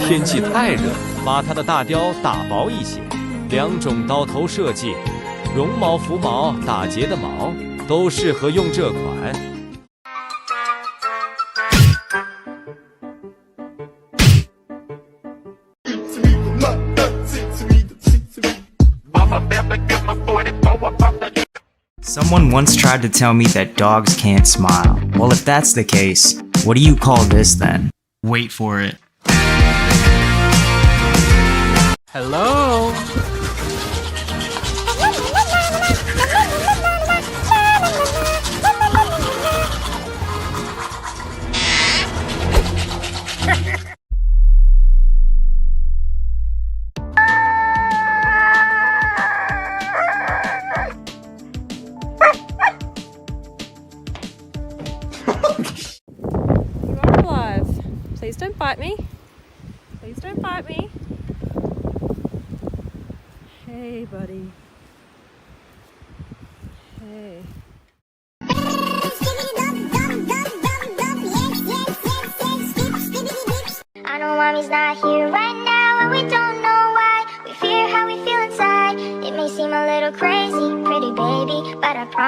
天气太热，把它的大貂打薄一些。2种刀头设计，绒毛、浮毛、打结的毛都适合用这款。Someone once tried to tell me that dogs can't smile. Well, if that's the case, what do you call this then? Wait for it. Hello? You are alive. Please don't bite me. Please don't bite me. Hey, buddy. Hey. I know mommy's not here right now, and we don't know why. We fear how we feel inside. It may seem a little crazy, pretty baby, but I promise.